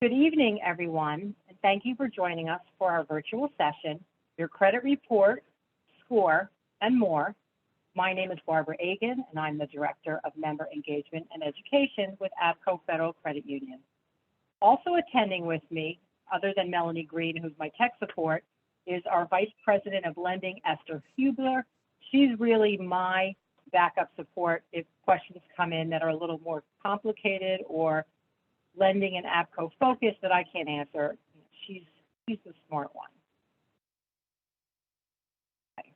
Good evening, everyone, and thank you for joining us for our virtual session, Your Credit Report, Score, and More. My name is Barbara Agan, and I'm the Director of Member Engagement and Education with ABCO Federal Credit Union. Also attending with me, other than Melanie Green, who's my tech support, is our Vice President of Lending, Esther Hubler. She's really my backup support if questions come in that are a little more complicated or lending and ABCO focused that I can't answer. She's the smart one. Okay.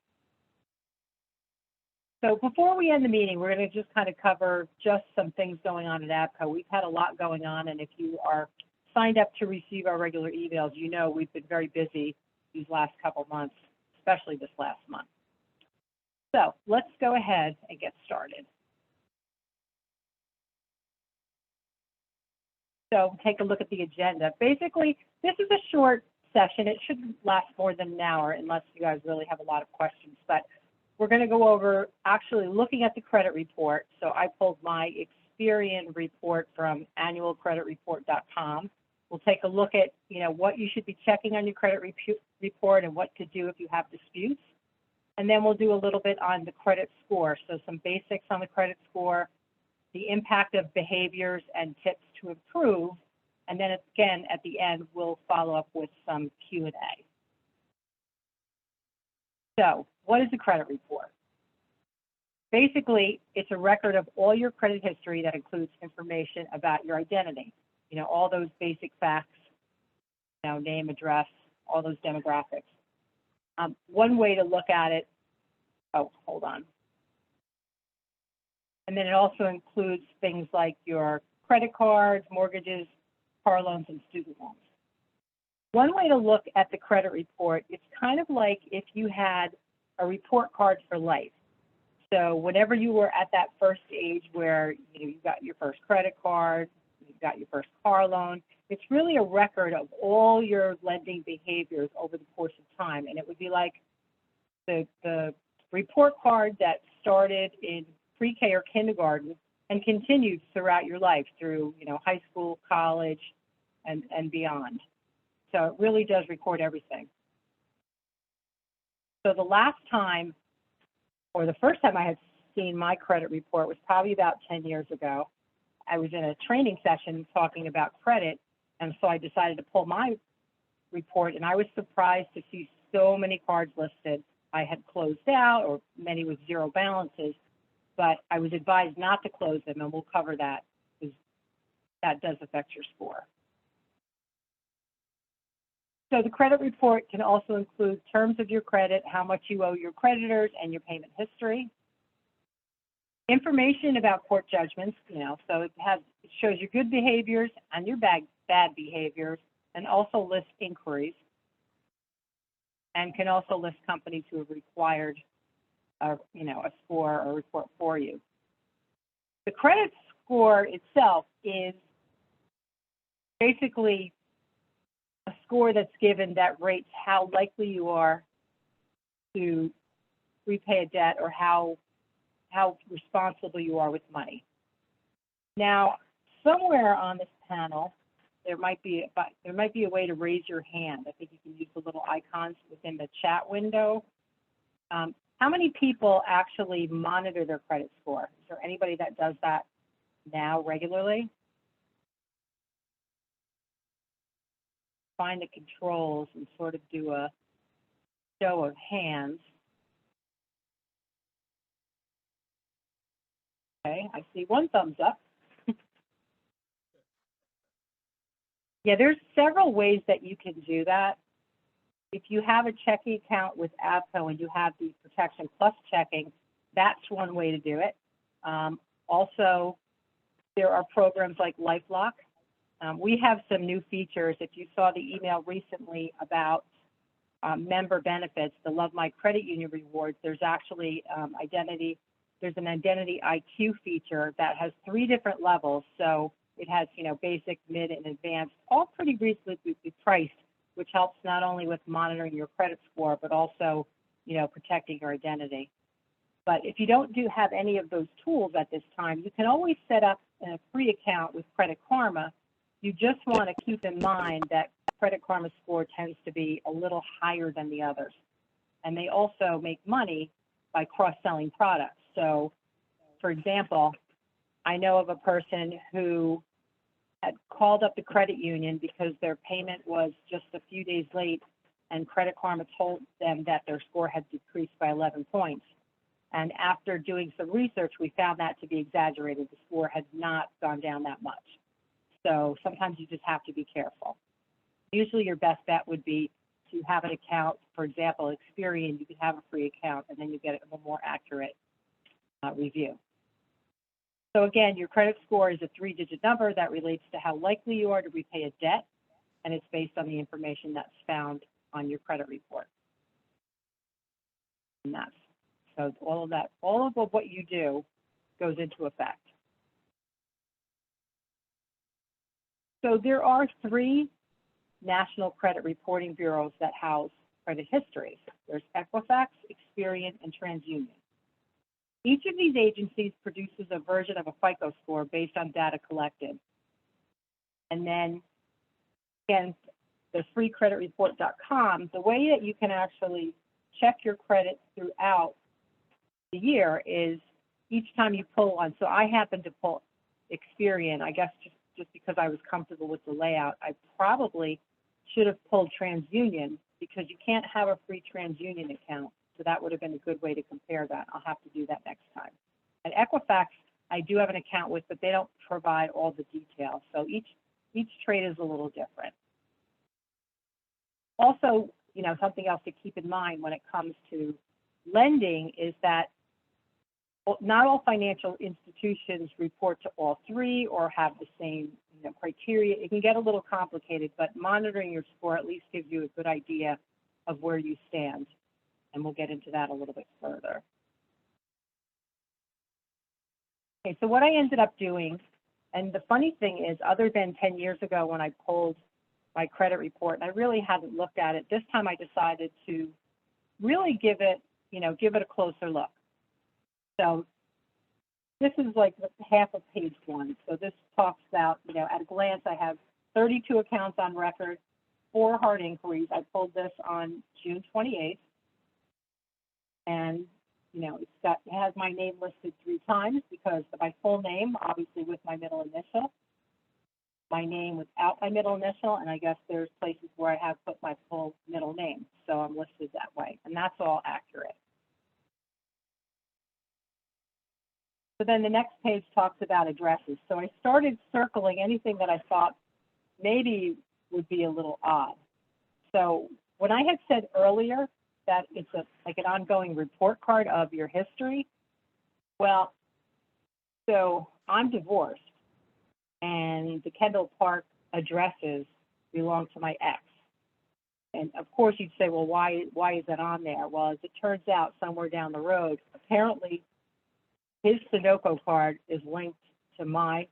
So before we end the meeting, we're going to just kind of cover just some things going on at ABCO. We've had a lot going on, and if you are signed up to receive our regular emails, you know we've been very busy these last couple months, especially this last month. So let's go ahead and get started. So take a look at the agenda. Basically, this is a short session. It shouldn't last more than an hour unless you guys really have a lot of questions. But we're going to go over actually looking at the credit report. So I pulled my Experian report from annualcreditreport.com. We'll take a look at what you should be checking on your credit report and what to do if you have disputes. And then we'll do a little bit on the credit score. So some basics on the credit score, the impact of behaviors and tips to improve. And then again, at the end, we'll follow up with some Q&A. So what is the credit report? Basically, it's a record of all your credit history that includes information about your identity. All those basic facts, name, address, all those demographics. One way to look at it, hold on. And then it also includes things like your credit cards, mortgages, car loans, and student loans. One way to look at the credit report, it's kind of like if you had a report card for life. So whenever you were at that first age where you got your first credit card, you got your first car loan, it's really a record of all your lending behaviors over the course of time. And it would be like the report card that started in pre-K or kindergarten and continued throughout your life through, high school, college, and beyond. So it really does record everything. So the last time, or the first time I had seen my credit report was probably about 10 years ago. I was in a training session talking about credit, and so I decided to pull my report, and I was surprised to see so many cards listed I had closed out, or many with zero balances, but I was advised not to close them, and we'll cover that because that does affect your score. So the credit report can also include terms of your credit, how much you owe your creditors, and your payment history. Information about court judgments, so it shows your good behaviors and your bad behaviors, and also lists inquiries, and can also list companies who have required a score or report for you. The credit score itself is basically a score that's given that rates how likely you are to repay a debt or how responsible you are with money. Now, somewhere on this panel, there might be a way to raise your hand. I think you can use the little icons within the chat window. How many people actually monitor their credit score? Is there anybody that does that now regularly? Find the controls and sort of do a show of hands. Okay, I see one thumbs up. Yeah, there's several ways that you can do that. If you have a checking account with ABCO and you have the Protection Plus checking, that's one way to do it. Also, there are programs like LifeLock. We have some new features. If you saw the email recently about member benefits, the Love My Credit Union rewards, there's actually there's an identity IQ feature that has 3 different levels. So it has, basic, mid, and advanced, all pretty reasonably priced, which helps not only with monitoring your credit score, but also, protecting your identity. But if you don't have any of those tools at this time, you can always set up a free account with Credit Karma, you just want to keep in mind that Credit Karma score tends to be a little higher than the others. And they also make money by cross-selling products. So, for example, I know of a person who had called up the credit union because their payment was just a few days late, and Credit Karma told them that their score had decreased by 11 points. And after doing some research, we found that to be exaggerated. The score had not gone down that much. So sometimes you just have to be careful. Usually your best bet would be to have an account, for example, Experian, you could have a free account, and then you get a more accurate review. So again, your credit score is a 3-digit number that relates to how likely you are to repay a debt, and it's based on the information that's found on your credit report. And that's, so all of that, all of what you do goes into effect. So there are 3 national credit reporting bureaus that house credit histories. There's Equifax, Experian, and TransUnion. Each of these agencies produces a version of a FICO score based on data collected. And then, again, the freecreditreport.com, the way that you can actually check your credit throughout the year is each time you pull one. So I happen to pull Experian, I guess just because I was comfortable with the layout. I probably should have pulled TransUnion because you can't have a free TransUnion account. So that would have been a good way to compare that. I'll have to do that next time. At Equifax, I do have an account with, but they don't provide all the details. So each trade is a little different. Also, you know, something else to keep in mind when it comes to lending is that not all financial institutions report to all 3 or have the same, you know, criteria. It can get a little complicated, but monitoring your score at least gives you a good idea of where you stand. And we'll get into that a little bit further. Okay, so what I ended up doing, and the funny thing is, other than 10 years ago when I pulled my credit report, and I really hadn't looked at it, this time I decided to really give it a closer look. So this is like half of page 1. So this talks about, you know, at a glance, I have 32 accounts on record, 4 hard inquiries. I pulled this on June 28th. And, you know, it has my name listed 3 times because of my full name, obviously with my middle initial, my name without my middle initial, and I guess there's places where I have put my full middle name. So I'm listed that way, and that's all accurate. So then the next page talks about addresses. So I started circling anything that I thought maybe would be a little odd. So when I had said earlier that it's like an ongoing report card of your history, well, so I'm divorced, and the Kendall Park addresses belong to my ex. And of course you'd say, well, why is that on there? Well, as it turns out, somewhere down the road, apparently his Sunoco card is linked to my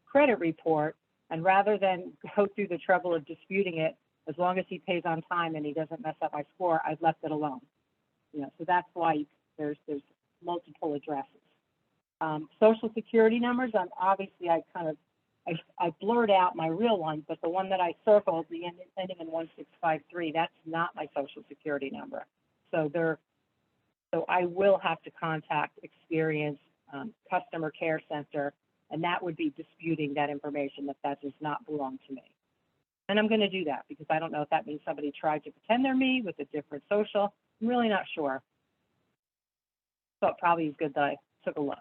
credit report, and rather than go through the trouble of disputing it, as long as he pays on time and he doesn't mess up my score, I've left it alone. You know, so that's why there's multiple addresses. Social security numbers, obviously I blurred out my real one, but the one that I circled, the ending in 1653, that's not my social security number. So I will have to contact Experian Customer Care Center, and that would be disputing that information that does not belong to me. And I'm going to do that because I don't know if that means somebody tried to pretend they're me with a different social. I'm really not sure. So it probably is good that I took a look.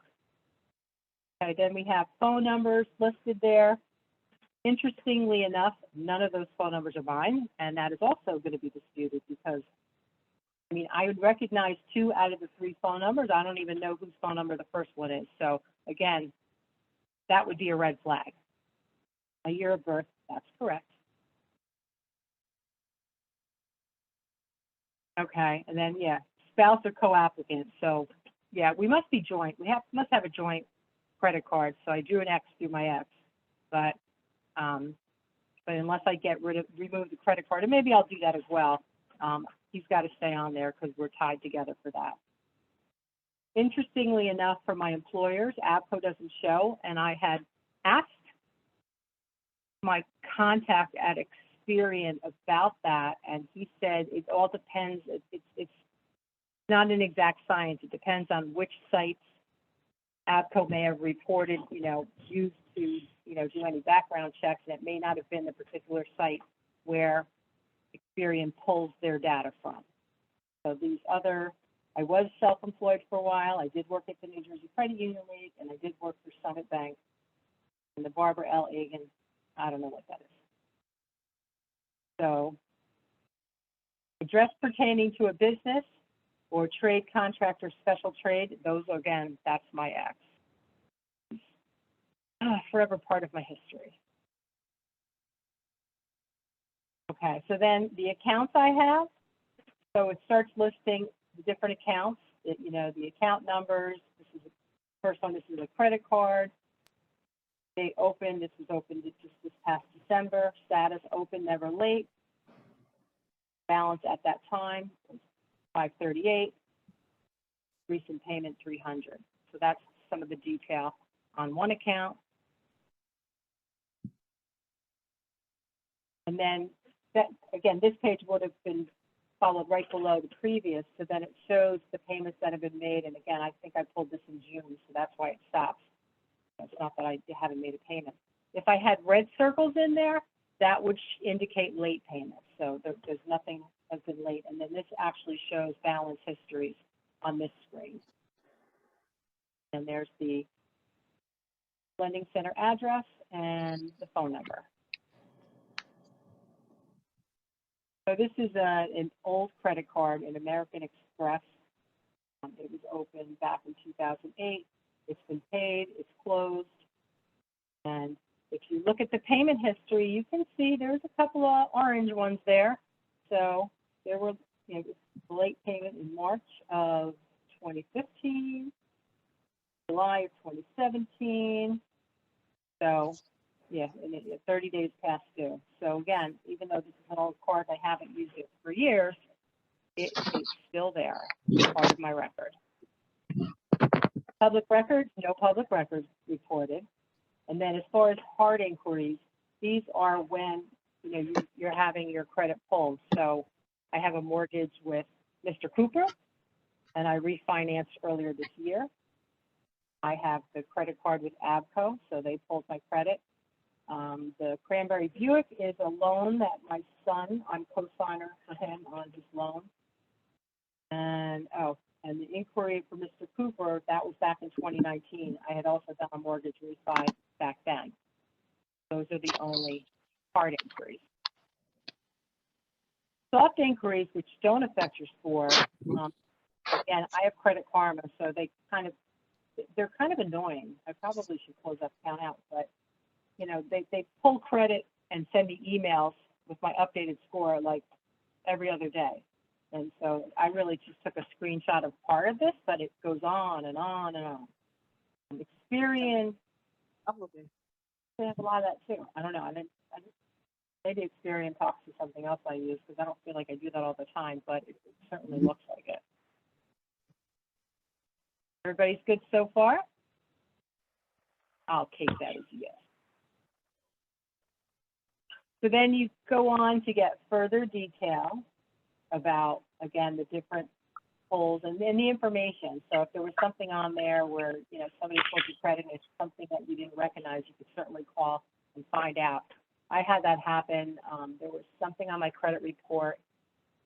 Okay, then we have phone numbers listed there. Interestingly enough, none of those phone numbers are mine, and that is also going to be disputed because, I mean, I would recognize 2 out of the 3 phone numbers. I don't even know whose phone number the first one is. So again, that would be a red flag. A year of birth, that's correct. Okay, and then, yeah, spouse or co-applicant. So, yeah, we must be joint. Must have a joint credit card. So I drew an X through my X. But unless I remove the credit card, and maybe I'll do that as well, he's got to stay on there because we're tied together for that. Interestingly enough, for my employers, ABCO doesn't show, and I had asked my contact at Experian about that, and he said it all depends. It's not an exact science. It depends on which sites ABCO may have reported, used to, do any background checks, and it may not have been the particular site where Experian pulls their data from. So these other, I was self-employed for a while. I did work at the New Jersey Credit Union League, and I did work for Summit Bank and the Barbara L. Egan. I don't know what that is. So address pertaining to a business or trade contract or special trade, those, again, that's my ex. Forever part of my history. Okay, so then the accounts I have, so it starts listing the different accounts, the account numbers. This is the first one, this is a credit card. They opened, this was opened just this past December. Status open, never late. Balance at that time was $538. Recent payment $300. So that's some of the detail on one account. And then that, again, this page would have been followed right below the previous, so then it shows the payments that have been made. And again, I think I pulled this in June, so that's why it stops. It's not that I haven't made a payment. If I had red circles in there, that would indicate late payments. So there's nothing has been late. And then this actually shows balance histories on this screen. And there's the lending center address and the phone number. So this is an old credit card, an American Express. It was opened back in 2008. It's been paid, it's closed. And if you look at the payment history, you can see there's a couple of orange ones there. So there were, late payment in March of 2015, July of 2017. So yeah, and 30 days past due. So again, even though this is an old card, I haven't used it for years, it's still there, part of my record. Public records, no public records reported. And then as far as hard inquiries, these are when you're having your credit pulled. So I have a mortgage with Mr. Cooper, and I refinanced earlier this year. I have the credit card with ABCO, so they pulled my credit. The Cranberry Buick is a loan that my son, I'm co-signer for him on his loan. And the inquiry for Mr. Cooper, that was back in 2019. I had also done a mortgage refi back then. Those are the only hard inquiries. Soft inquiries, which don't affect your score, again, I have Credit Karma, so they're kind of annoying. I probably should close that account out, but they pull credit and send me emails with my updated score like every other day. And so I really just took a screenshot of part of this, but it goes on and on and on. Experian, they have a lot of that too. I don't know. Maybe Experian talks to something else I use because I don't feel like I do that all the time, but it certainly looks like it. Everybody's good so far? I'll take that as a yes. So then you go on to get further detail about, again, the different polls and the information. So if there was something on there where, somebody pulled your credit and it's something that you didn't recognize, you could certainly call and find out. I had that happen. There was something on my credit report,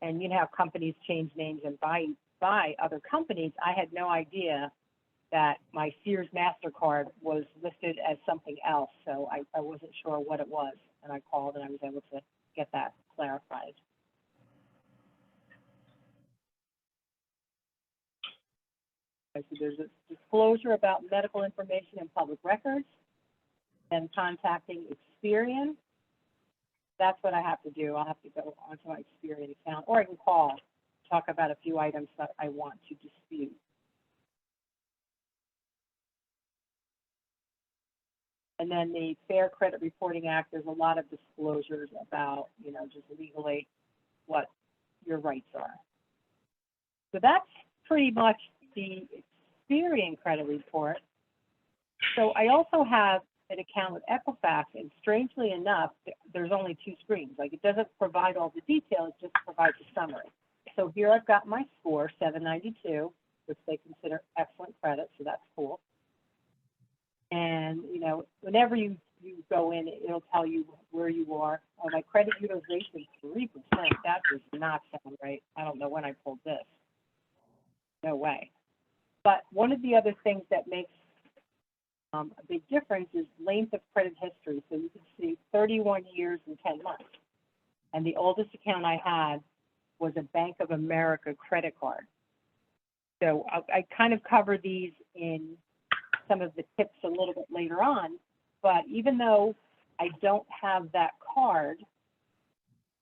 and you know how companies change names and buy other companies. I had no idea that my Sears MasterCard was listed as something else, so I wasn't sure what it was, and I called and I was able to get that clarified. So there's a disclosure about medical information in public records and contacting Experian. That's what I have to do. I'll have to go onto my Experian account, or I can call, talk about a few items that I want to dispute. And then the Fair Credit Reporting Act, there's a lot of disclosures about, just legally what your rights are. So that's pretty much the Experian credit report. So I also have an account with Equifax, and strangely enough, there's only 2 screens. Like, it doesn't provide all the detail, it just provides a summary. So here I've got my score, 792, which they consider excellent credit, so that's cool. And, you know, whenever you go in, it'll tell you where you are. Oh, my credit utilization is 3%. That does not sound right. I don't know when I pulled this. No way. But one of the other things that makes a big difference is length of credit history. So you can see 31 years and 10 months. And the oldest account I had was a Bank of America credit card. So I kind of cover these in some of the tips a little bit later on. But even though I don't have that card,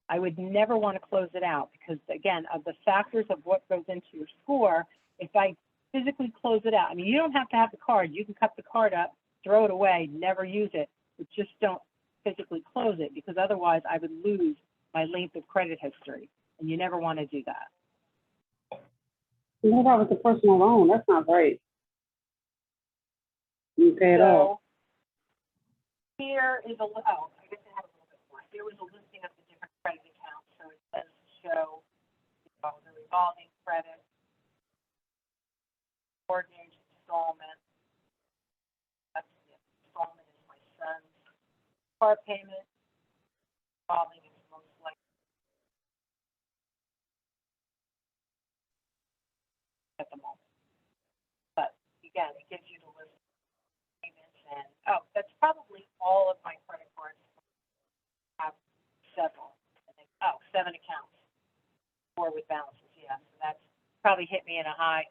I would never want to close it out because, again, of the factors of what goes into your score, if I physically close it out, I mean, you don't have to have the card. You can cut the card up, throw it away, never use it, but just don't physically close it because otherwise I would lose my length of credit history, and you never want to do that. What about with the personal loan? That's not right. You pay it off. Here is I guess I have a little bit more. Here was a listing of the different credit accounts. So it does show the revolving credit, mortgage, installment. That's the installment is my son's car payment. Revolving is most likely at the moment. But again, it gives you the list of payments and that's probably all of my credit cards. I have several. I think 7 accounts. 4 with balances, yeah. So that's probably hit me in a high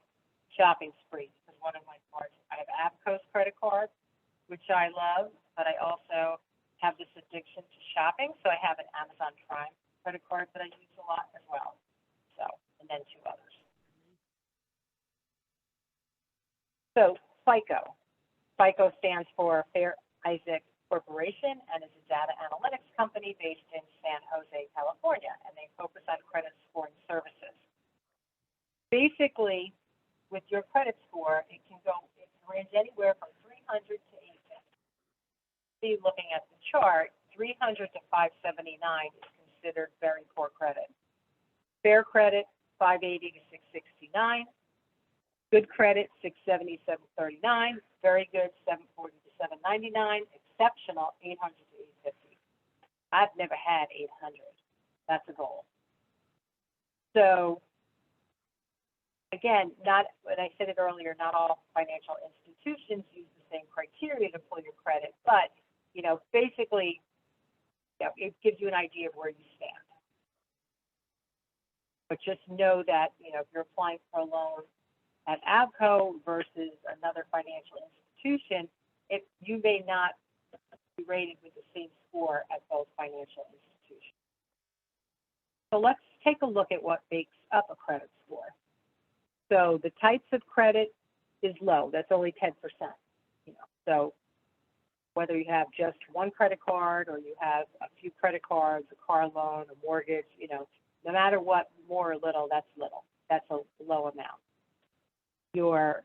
shopping spree because one of my cards, I have Abco's credit card, which I love, but I also have this addiction to shopping. So I have an Amazon Prime credit card that I use a lot as well. So, and then 2 others. So FICO. FICO stands for Fair Isaac Corporation and is a data analytics company based in San Jose, California, and they focus on credit scoring services. Basically, with your credit score, it can range anywhere from 300 to 850. See, looking at the chart, 300 to 579 is considered very poor credit. Fair credit, 580 to 669. Good credit, 670, 739. Very good, 740 to 799. Exceptional, 800 to 850. I've never had 800. That's a goal. So, again, when I said it earlier, not all financial institutions use the same criteria to pull your credit, but, you know, basically, it gives you an idea of where you stand. But just know that, you know, if you're applying for a loan at Abco versus another financial institution, you may not be rated with the same score at both financial institutions. So let's take a look at what makes up a credit score. So the types of credit is low. That's only 10%. You know, so whether you have just one credit card or you have a few credit cards, a car loan, a mortgage, you know, no matter what, more or little, that's little. That's a low amount. Your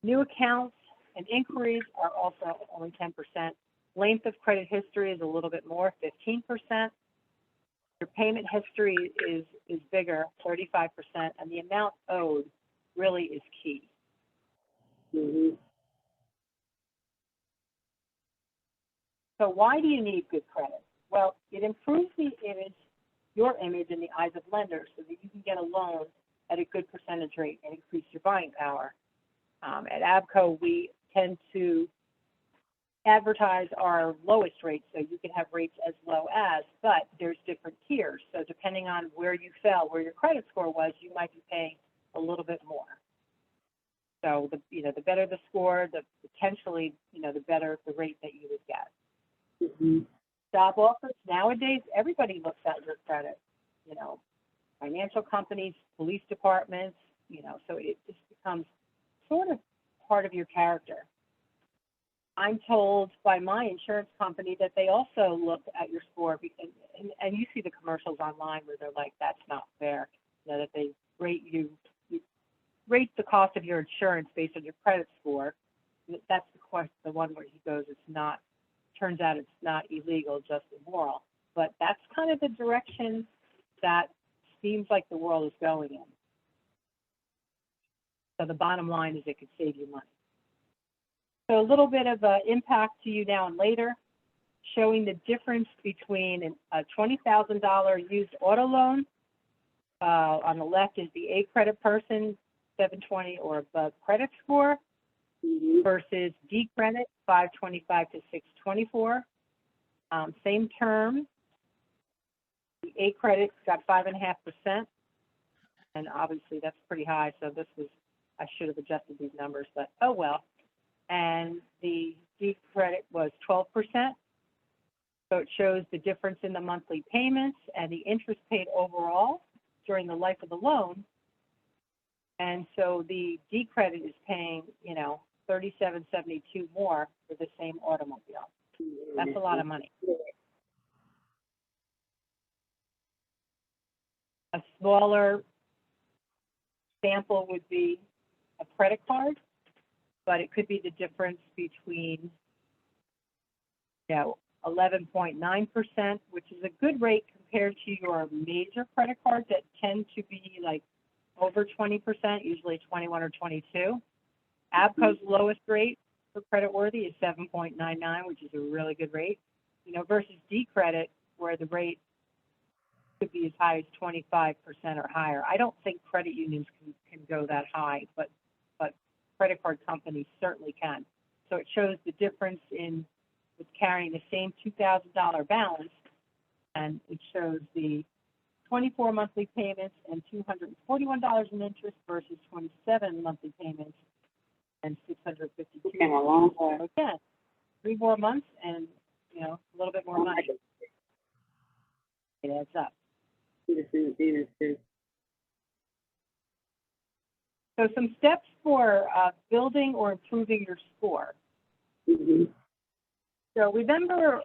new accounts and inquiries are also only 10%. Length of credit history is a little bit more, 15%. Your payment history is bigger, 35%, and the amount owed really is key. Mm-hmm. So why do you need good credit? Well, it improves your image in the eyes of lenders so that you can get a loan at a good percentage rate and increase your buying power. At Abco, we tend to advertise our lowest rates, so you can have rates as low as, but there's different tiers. So depending on where you fell, where your credit score was, you might be paying a little bit more. So the better the score, the potentially, the better the rate that you would get. Mm-hmm. Job offers, nowadays, everybody looks at your credit, financial companies, police departments, so it just becomes sort of part of your character. I'm told by my insurance company that they also look at your score, because, and you see the commercials online where they're like, that's not fair, that they rate the cost of your insurance based on your credit score. That's the question, the one where he goes, turns out it's not illegal, just immoral. But that's kind of the direction that seems like the world is going in. So the bottom line is it could save you money. So a little bit of impact to you now and later, showing the difference between a $20,000 used auto loan. On the left is the A credit person, 720 or above credit score, versus D credit, 525 to 624. Same term. The A credit's got 5.5%, and obviously that's pretty high. So I should have adjusted these numbers, but oh well. And the D credit was 12%. So it shows the difference in the monthly payments and the interest paid overall during the life of the loan. And so the D credit is paying, $37.72 more for the same automobile. That's a lot of money. A smaller sample would be a credit card, but it could be the difference between, 11.9%, which is a good rate compared to your major credit cards that tend to be like over 20%, usually 21 or 22. ABCO's lowest rate for creditworthy is 7.99, which is a really good rate, versus D credit, where the rate could be as high as 25% or higher. I don't think credit unions can go that high, but credit card companies certainly can. So it shows the difference with carrying the same $2,000 balance, and it shows the 24 monthly payments and $241 in interest versus 27 monthly payments and $652. Came a long way. Again, 3 more months and a little bit more money. It adds up. So some steps for building or improving your score. So remember,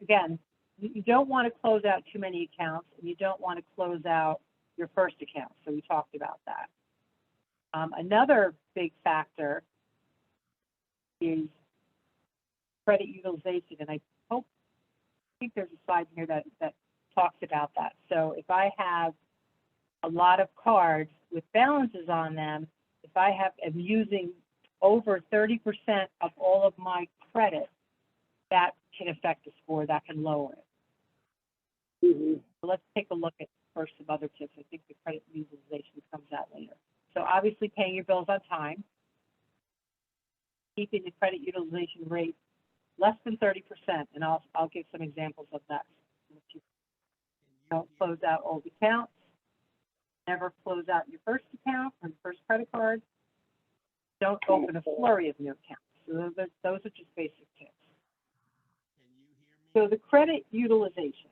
again, you don't want to close out too many accounts, and you don't want to close out your first account. So we talked about that. Another big factor is credit utilization, and I think there's a slide here that talks about that. So if I have a lot of cards with balances on them, if I am using over 30% of all of my credit, that can affect the score, that can lower it. So let's take a look at first some other tips. I think the credit utilization comes out later. So obviously paying your bills on time, keeping the credit utilization rate less than 30%, and I'll give some examples of that. Don't close out old accounts. Never close out your first account or your first credit card. Don't open a flurry of new accounts. So those are just basic tips. So the credit utilization.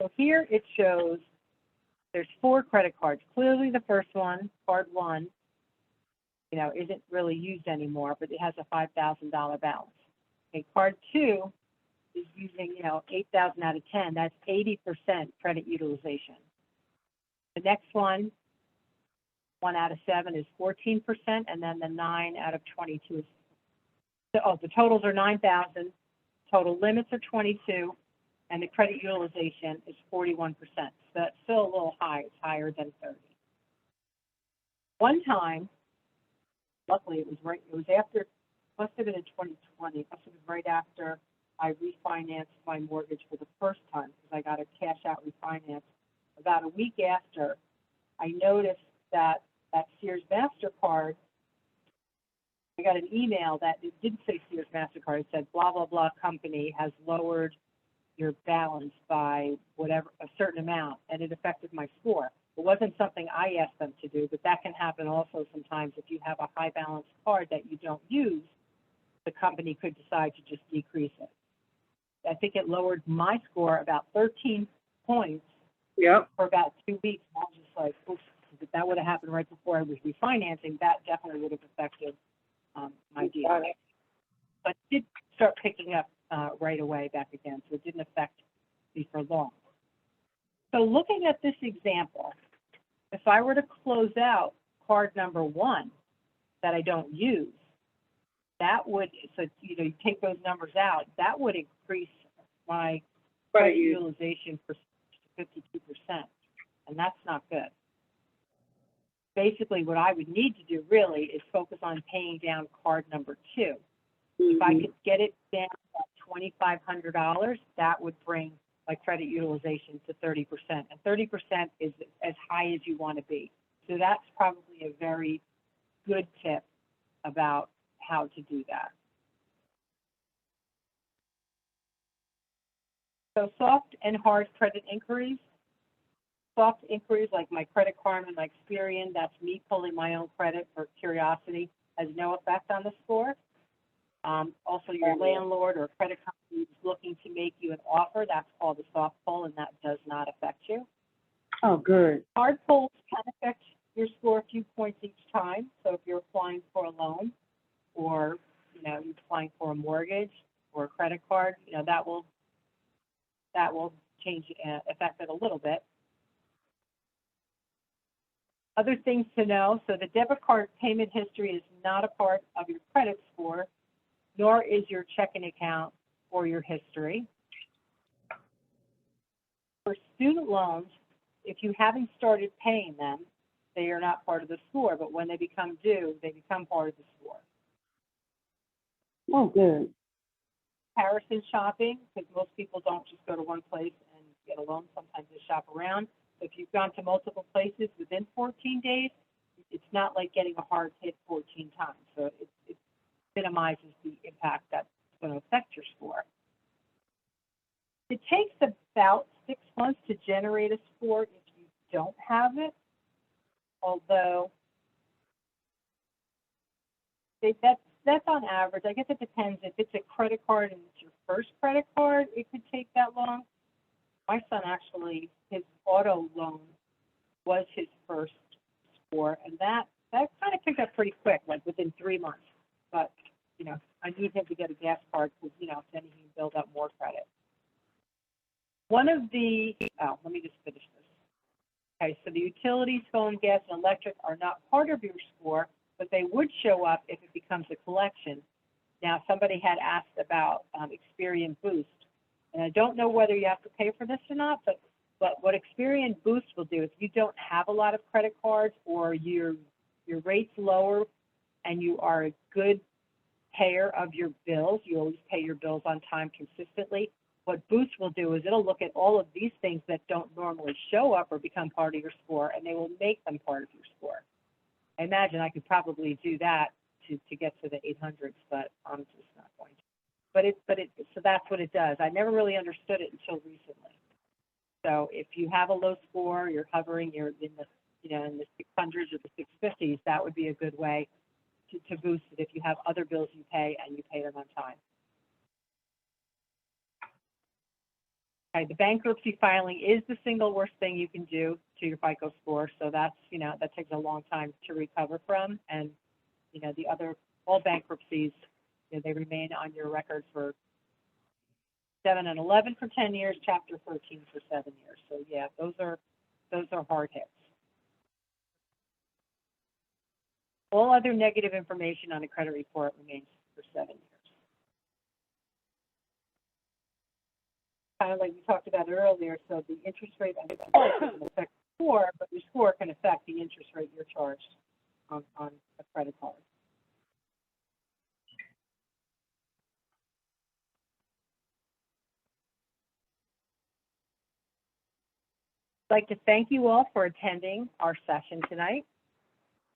So here it shows there's 4 credit cards. Clearly the first one, card 1, isn't really used anymore, but it has a $5,000 balance. Okay, card 2 is using, 8,000 out of 10. That's 80% credit utilization. The next one, 1 out of 7 is 14%, and then the 9 out of 22 is, the totals are 9,000, total limits are 22, and the credit utilization is 41%. So that's still a little high, it's higher than 30. One time, luckily it was after, must have been in 2020, must have been right after I refinanced my mortgage for the first time, because I got a cash out refinance. About a week after, I noticed that Sears MasterCard, I got an email that it didn't say Sears MasterCard. It said blah, blah, blah company has lowered your balance by whatever, a certain amount, and it affected my score. It wasn't something I asked them to do, but that can happen also sometimes if you have a high balance card that you don't use, the company could decide to just decrease it. I think it lowered my score about 13 points for about 2 weeks. I was just like, oops, if that would have happened right before I was refinancing, that definitely would have affected my deal. But it did start picking up right away back again, so it didn't affect me for long. So looking at this example, if I were to close out card number 1 that I don't use, that would, so, you take those numbers out, that would increase my Credit credit use. utilization for 52%, and that's not good. Basically, what I would need to do really is focus on paying down card number 2. If I could get it down to $2,500, that would bring my credit utilization to 30%. And 30% is as high as you want to be. So that's probably a very good tip about how to do that. So soft and hard credit inquiries. Soft inquiries like my Credit Karma, my Experian, that's me pulling my own credit for curiosity, has no effect on the score. Also, your landlord or credit company is looking to make you an offer, that's called a soft pull, and that does not affect you. Oh, good. Hard pulls can affect your score a few points each time. So if you're applying for a loan, or you're applying for a mortgage or a credit card, that will change, affect it a little bit. Other things to know, so the debit card payment history is not a part of your credit score, nor is your checking account or your history. For student loans, if you haven't started paying them, they are not part of the score, but when they become due, they become part of the score. Oh, good. Comparison shopping, because most people don't just go to one place and get a loan, sometimes they shop around. So if you've gone to multiple places within 14 days, it's not like getting a hard hit 14 times. So it minimizes the impact that's going to affect your score. It takes about 6 months to generate a score if you don't have it, although that's on average. I guess it depends. If it's a credit card and it's your first credit card, it could take that long. My son actually, his auto loan was his first score, and that kind of picked up pretty quick, like within 3 months. But, I need him to get a gas card because, then he can build up more credit. One of the, let me just finish this. Okay, so the utilities, phone, gas, and electric are not part of your score, but they would show up if it becomes a collection. Now, somebody had asked about Experian Boost, and I don't know whether you have to pay for this or not, but what Experian Boost will do, if you don't have a lot of credit cards or your rate's lower and you are a good payer of your bills, you always pay your bills on time consistently, what Boost will do is it'll look at all of these things that don't normally show up or become part of your score, and they will make them part of your score. I imagine I could probably do that to get to the 800s, but I'm just not going to. So that's what it does. I never really understood it until recently. So if you have a low score, you're hovering, you're in the in the 600s or the 650s, that would be a good way to boost it if you have other bills you pay and you pay them on time. Okay, the bankruptcy filing is the single worst thing you can do to your FICO score. So that's, that takes a long time to recover from. And, all bankruptcies, they remain on your record for 7 and 11 for 10 years, Chapter 13 for 7 years. So yeah, those are hard hits. All other negative information on a credit report remains for 7 years. Kind of like we talked about earlier, so the interest rate on your score can affect the score, but your score can affect the interest rate you're charged on a credit card. I'd like to thank you all for attending our session tonight.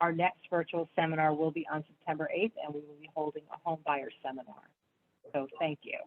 Our next virtual seminar will be on September 8th, and we will be holding a home buyer seminar. So thank you.